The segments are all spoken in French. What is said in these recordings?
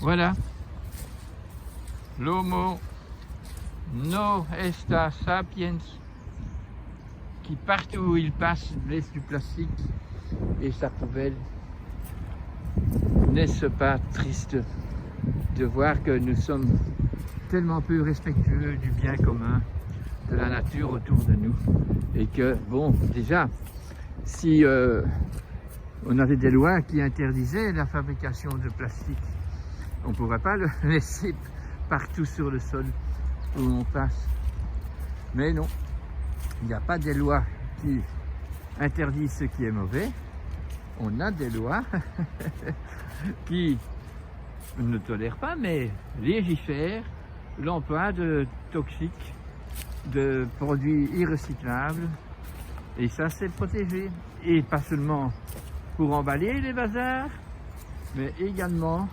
Voilà, l'Homo no esta sapiens, qui partout où il passe laisse du plastique et sa poubelle. N'est-ce pas triste de voir que nous sommes tellement peu respectueux du bien commun, de la nature autour de nous, et que, bon, déjà, si on avait des lois qui interdisaient la fabrication de plastique, on ne pourrait pas le laisser partout sur le sol où on passe. Mais non, il n'y a pas des lois qui interdisent ce qui est mauvais. On a des lois qui ne tolèrent pas, mais légifèrent l'emploi de toxiques, de produits irrecyclables. Et ça, c'est protégé. Et pas seulement pour emballer les bazars, mais également,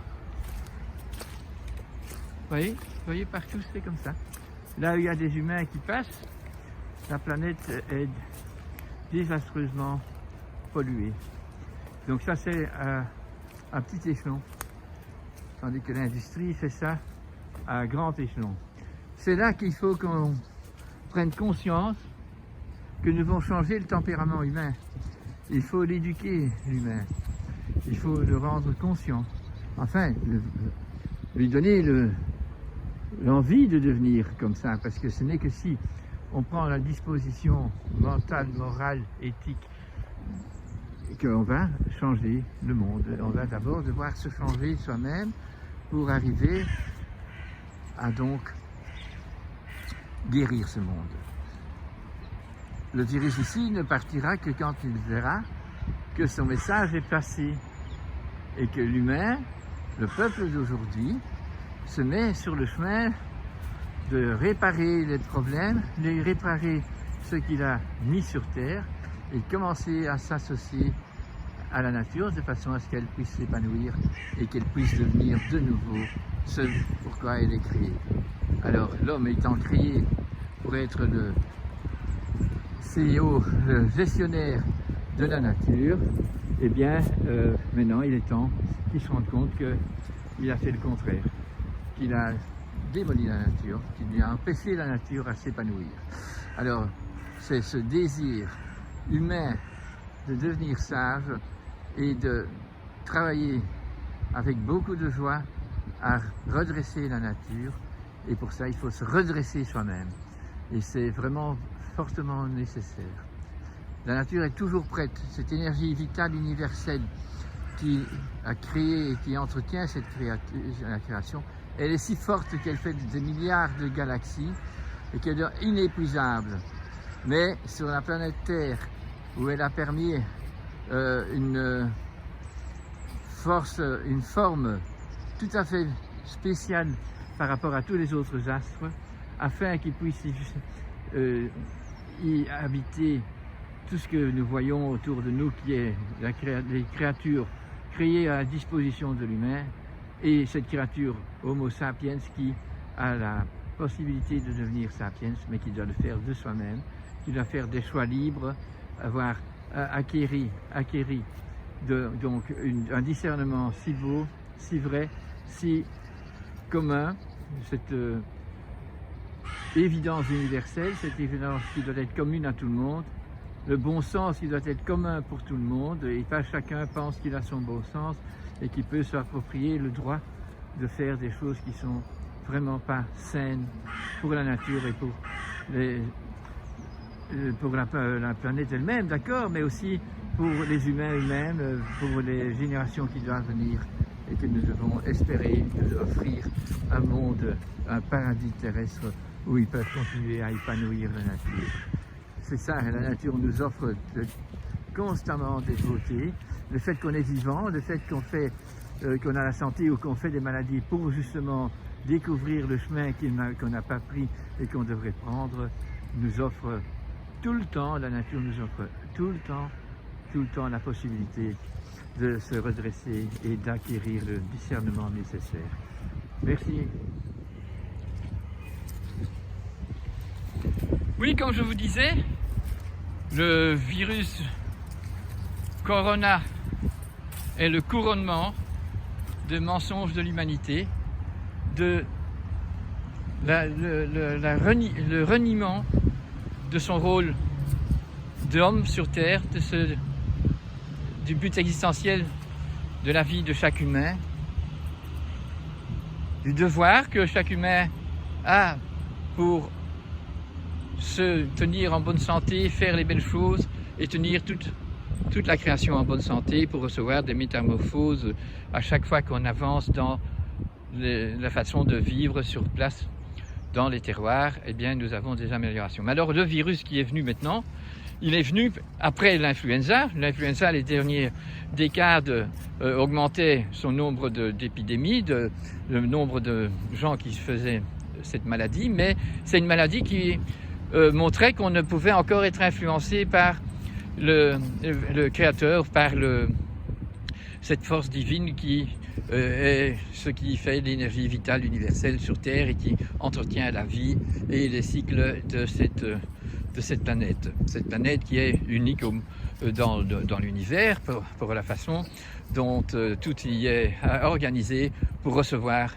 vous voyez, partout c'est comme ça. Là où il y a des humains qui passent, la planète est désastreusement polluée. Donc ça, c'est à petit échelon, tandis que l'industrie fait ça à grand échelon. C'est là qu'il faut qu'on prenne conscience que nous devons changer le tempérament humain. Il faut l'éduquer, l'humain. Il faut le rendre conscient. Enfin, lui donner l'envie de devenir comme ça, parce que ce n'est que si on prend la disposition mentale, morale, éthique, qu'on va changer le monde. On va d'abord devoir se changer soi-même pour arriver à donc guérir ce monde. Le virus ici ne partira que quand il verra que son message est passé et que l'humain, le peuple d'aujourd'hui, se met sur le chemin de réparer les problèmes, de réparer ce qu'il a mis sur terre et commencer à s'associer à la nature de façon à ce qu'elle puisse s'épanouir et qu'elle puisse devenir de nouveau ce pourquoi elle est créée. Alors l'homme étant créé pour être le CEO, le gestionnaire de la nature, eh bien maintenant il est temps qu'il se rende compte qu'il a fait le contraire, qu'il a démoli la nature, qu'il a empêché la nature à s'épanouir. Alors c'est ce désir humain de devenir sage et de travailler avec beaucoup de joie à redresser la nature, et pour ça il faut se redresser soi-même, et c'est vraiment fortement nécessaire. La nature est toujours prête, cette énergie vitale universelle qui a créé et qui entretient cette création, elle est si forte qu'elle fait des milliards de galaxies et qu'elle est inépuisable. Mais sur la planète Terre, où elle a permis une forme tout à fait spéciale par rapport à tous les autres astres, afin qu'ils puissent y habiter tout ce que nous voyons autour de nous, qui est les créatures créées à la disposition de l'humain, et cette créature Homo sapiens qui a la possibilité de devenir sapiens, mais qui doit le faire de soi-même, qui doit faire des choix libres, avoir acquéri donc un discernement si beau, si vrai, si commun, cette évidence universelle, cette évidence qui doit être commune à tout le monde, le bon sens qui doit être commun pour tout le monde, et pas chacun pense qu'il a son bon sens et qu'il peut s'approprier le droit de faire des choses qui sont vraiment pas saines pour la nature et pour la planète elle-même, d'accord, mais aussi pour les humains eux-mêmes, pour les générations qui doivent venir, et que nous devons espérer offrir un monde, un paradis terrestre où ils peuvent continuer à épanouir la nature. C'est ça, la nature nous offre constamment des beautés. Le fait qu'on est vivant, le fait qu'on a la santé ou qu'on fait des maladies pour justement découvrir le chemin qu'on n'a pas pris et qu'on devrait prendre, nous offre tout le temps, la nature nous offre tout le temps la possibilité de se redresser et d'acquérir le discernement nécessaire. Merci. Oui, comme je vous disais, le virus Corona est le couronnement de mensonges de l'humanité, de le reniement de son rôle d'homme sur Terre, du but existentiel de la vie de chaque humain, du devoir que chaque humain a pour se tenir en bonne santé, faire les belles choses et tenir toute la création en bonne santé pour recevoir des métamorphoses à chaque fois qu'on avance dans la façon de vivre sur place dans les terroirs. Eh bien, nous avons des améliorations. Mais alors, le virus qui est venu maintenant, il est venu après l'influenza. L'influenza, les dernières décades, augmentait son nombre d'épidémies, le nombre de gens qui faisaient cette maladie, mais c'est une maladie qui montrait qu'on ne pouvait encore être influencé par le Créateur, par cette force divine qui est ce qui fait l'énergie vitale universelle sur Terre et qui entretient la vie et les cycles de cette planète. Cette planète qui est unique dans l'univers pour la façon dont tout y est organisé pour recevoir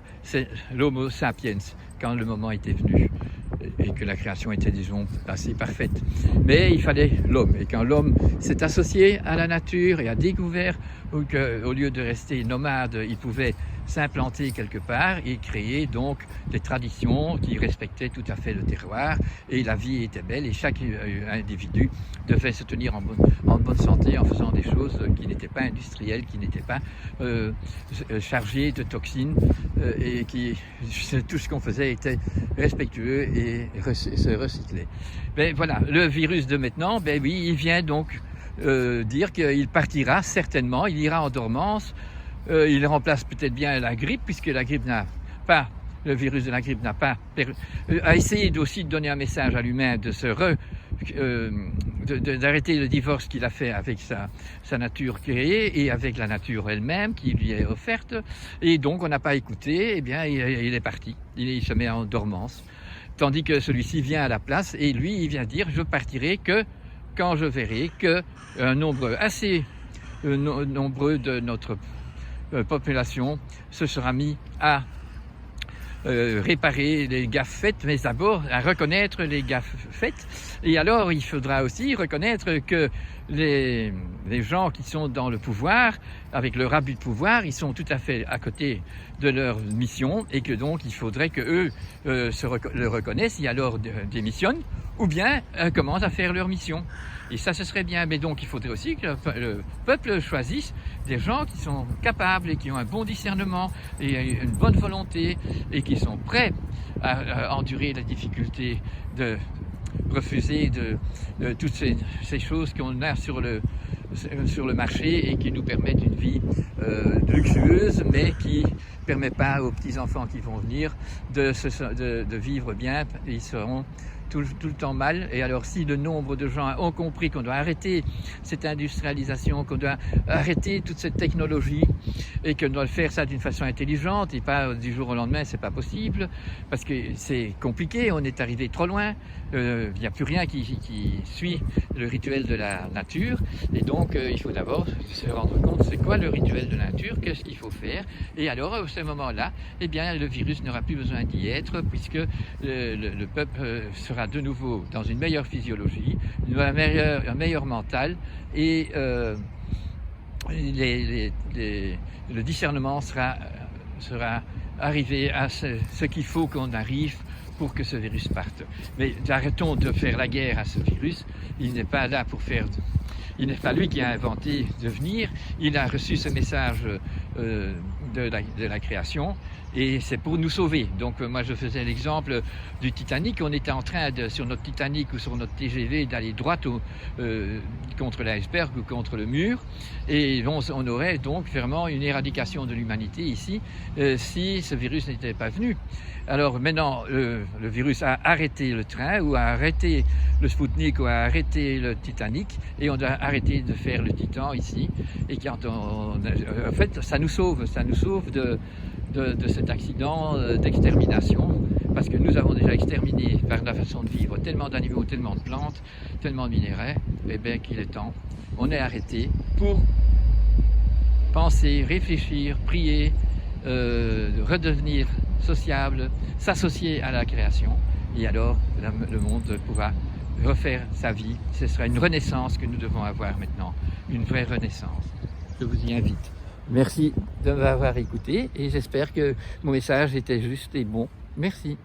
l'Homo sapiens quand le moment était venu et que la création était, disons, assez parfaite. Mais il fallait l'homme. Et quand l'homme s'est associé à la nature et a découvert qu'au lieu de rester nomade, il pouvait s'implanter quelque part et créer donc des traditions qui respectaient tout à fait le terroir, et la vie était belle et chaque individu devait se tenir en bonne santé en faisant des choses qui n'étaient pas industrielles, qui n'étaient pas chargées de toxines et tout ce qu'on faisait était respectueux et se recyclait. Ben voilà, le virus de maintenant, ben oui, il vient donc dire qu'il partira certainement, il ira en dormance. Il remplace peut-être bien la grippe, puisque la grippe n'a pas, le virus de la grippe n'a pas, a essayé aussi de donner un message à l'humain d'arrêter le divorce qu'il a fait avec sa nature créée et avec la nature elle-même qui lui est offerte. Et donc on n'a pas écouté, et bien il est parti, il se met en dormance. Tandis que celui-ci vient à la place et lui il vient dire: je partirai que quand je verrai qu'un nombre assez nombreux de notre population se sera mis à réparer les gaffes faites, mais d'abord à reconnaître les gaffes faites. Et alors il faudra aussi reconnaître que les gens qui sont dans le pouvoir, avec leur abus de pouvoir, ils sont tout à fait à côté de leur mission, et que donc il faudrait qu'eux le reconnaissent et alors démissionnent, ou bien commencent à faire leur mission. Et ça, ce serait bien. Mais donc, il faudrait aussi que le peuple choisisse des gens qui sont capables et qui ont un bon discernement et une bonne volonté et qui sont prêts à endurer la difficulté de refuser de toutes ces choses qu'on a sur le marché et qui nous permettent une vie luxueuse, mais qui ne permet pas aux petits-enfants qui vont venir de vivre bien. Ils seront tout le temps mal. Et alors, si le nombre de gens ont compris qu'on doit arrêter cette industrialisation, qu'on doit arrêter toute cette technologie et qu'on doit faire ça d'une façon intelligente et pas du jour au lendemain, c'est pas possible parce que c'est compliqué, on est arrivé trop loin, il n'y a plus rien qui suit le rituel de la nature, et donc il faut d'abord se rendre compte c'est quoi le rituel de la nature, qu'est-ce qu'il faut faire, et alors à ce moment-là, eh bien le virus n'aura plus besoin d'y être puisque le peuple sera de nouveau dans une meilleure physiologie, un meilleur mental, et le discernement sera arrivé à ce qu'il faut qu'on arrive pour que ce virus parte. Mais arrêtons de faire la guerre à ce virus, il n'est pas là pour faire... Il n'est pas lui qui a inventé de venir, il a reçu ce message de la création, et c'est pour nous sauver. Donc moi je faisais l'exemple du Titanic, on était en train sur notre Titanic ou sur notre TGV d'aller droit contre l'iceberg ou contre le mur, et on aurait donc vraiment une éradication de l'humanité ici si ce virus n'était pas venu. Alors maintenant le virus a arrêté le train ou a arrêté le Spoutnik ou a arrêté le Titanic, et on doit arrêter de faire le Titan ici, et en fait ça nous sauve de cet accident d'extermination, parce que nous avons déjà exterminé par la façon de vivre tellement d'animaux, tellement de plantes, tellement de minéraux, et bien qu'il est temps, on est arrêté pour penser, réfléchir, prier redevenir sociable, s'associer à la création, et alors le monde pourra refaire sa vie. Ce sera une renaissance que nous devons avoir maintenant, une vraie renaissance. Je vous y invite. Merci de m'avoir écouté et j'espère que mon message était juste et bon. Merci.